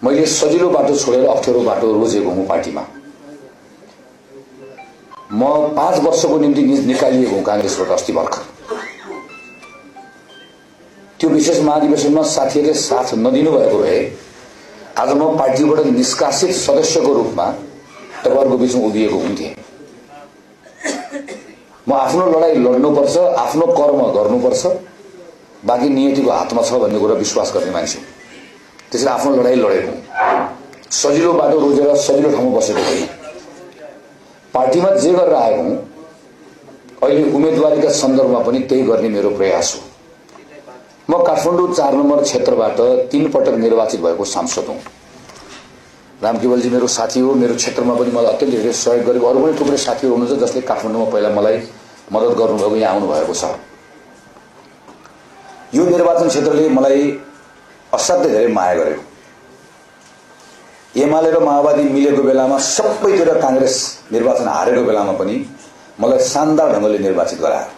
मैले सजिलो बाटो छोडेर अप्ठ्यारो बाटो रोजेको हुँ पार्टीमा। म 5 वर्षको निम्ति निकालिएको हुँ कांग्रेसबाट अस्ति भर्खर। त्यो विशेष महाधिवेशनमा साथीहरूले साथ नदिनु भएको भए आज म पार्टीबाट निष्कासित सदस्यको रूपमा तपाईहरुको बीचमा उभिएको हुन्थे। म आफ्नो लडाई लड्नुपर्छ, आफ्नो कर्म गर्नुपर्छ, बाँकी नियतिको हातमा छ भन्ने कुरा विश्वास गर्ने मान्छे। त्यसैले आफ्नो लडाई लडेको हुँ। सजिलो बाटो रोजेर सजिलो ठाउँमा बसेको होइन। पार्टीमा जे गरेर आएको हुँ, अहिले उम्मेदवारीका सन्दर्भमा पनि त्यही गर्ने मेरो प्रयास हो। म काठमाडौँ 4 नम्बर क्षेत्रबाट 3 पटक निर्वाचित भएको सांसद हुँ। रामकेवलजी मेरो साथी हो। मेरो क्षेत्रमा पनि मलाई अत्यन्त धेरै सहयोग गरेको अरू पनि थुप्रै साथीहरू हुनुहुन्छ जसले काठमाडौँमा पहिला मलाई मद्दत गर्नुभएको, यहाँ आउनु भएको छ। यो निर्वाचन क्षेत्रले मलाई असाध्यै धेरै माया गर्यो। एमाले र माओवादी मिलेको बेलामा सबैतिर कांग्रेस निर्वाचन हारेको बेलामा पनि मलाई शानदार ढंगले निर्वाचित गरायो।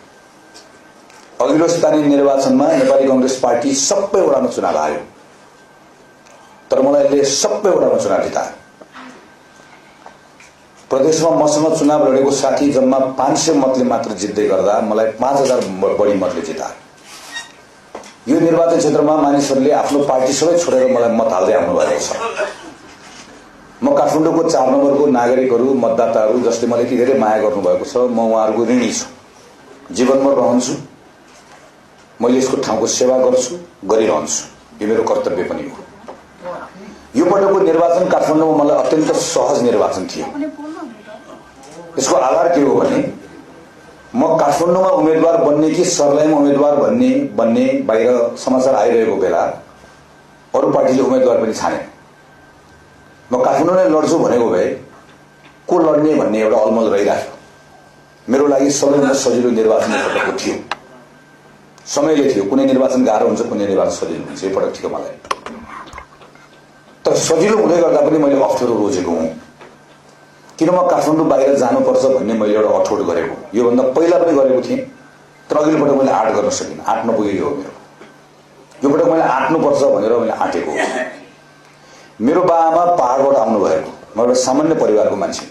अघिल्लो स्थानीय निर्वाचनमा नेपाली कांग्रेस पार्टी सबै वडामा चुनाव हार्यो, तर मलाई यसले सबै वडामा चुनाव जितायो। प्रदेशमा मसँग चुनाव लडेको साथी जम्मा 500 मतले मात्र जित्दै गर्दा मलाई 5000 बढी मतले जितायो। यो निर्वाचन क्षेत्रमा मानिसहरूले आफ्नो पार्टी सबै छोडेर मलाई मत हाल्दै आउनु भएको छ। म काठमाडौँको 4 नम्बरको नागरिकहरू, मतदाताहरू जसले मलाई यति धेरै माया गर्नुभएको छ, म उहाँहरूको ऋणी छु। जीवनमा रहन्छु, मैले यसको ठाउँको सेवा गर्छु, गरिरहन्छु। यो मेरो कर्तव्य पनि हो। यो पटकको निर्वाचन काठमाडौँमा मलाई अत्यन्त सहज निर्वाचन थियो। यसको आधार के हो भने म काठमाडौँमा उम्मेदवार बन्ने कि सर्लाहीमा उम्मेदवार बन्ने बाहिर समाचार आइरहेको बेला अरू पार्टीले उम्मेदवार पनि छाने। म काठमाडौँलाई लड्छु भनेको भए को लड्ने भन्ने एउटा अलमल रहिरहेको। मेरो लागि सबैभन्दा सजिलो निर्वाचन पटकको थियो। समयले थियो, कुनै निर्वाचन गाह्रो हुन्छ, कुनै निर्वाचन सजिलो हुन्छ। यो पटक थियो मलाई। तर सजिलो हुँदै गर्दा पनि मैले अप्ठ्यारो रोजेको हुँ। किन म काठमाडौँ बाहिर जानुपर्छ भन्ने मैले एउटा अठोट गरेको। योभन्दा पहिला पनि गरेको थिएँ, तर अघिल्लो पटक मैले आँट गर्न सकिनँ। आँट नपुगेको हो मेरो। यो पटक मैले आँट्नुपर्छ भनेर मैले आँटेको हो। मेरो बाआमा पहाडबाट आउनु भएको। म एउटा सामान्य परिवारको मान्छे,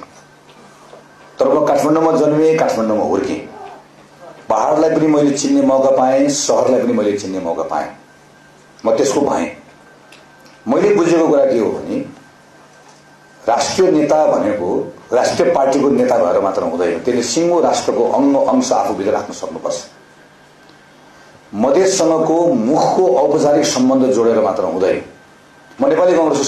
तर म काठमाडौँमा जन्मेँ, काठमाडौँमा हुर्केँ। पहाडलाई पनि मैले चिन्ने मौका पाएँ, सहरलाई पनि मैले चिन्ने मौका पाएँ। म त्यसको भएँ। मैले बुझेको कुरा के हो भने राष्ट्रिय नेता भनेको राष्ट्रिय पार्टीको नेता भएर मात्र हुँदैन, त्यसले सिङ्गो राष्ट्रको अंश आफूभित्र राख्न सक्नुपर्छ। मधेससँगको मुखको औपचारिक सम्बन्ध जोडेर मात्र हुँदैन। म नेपाली कांग्रेसको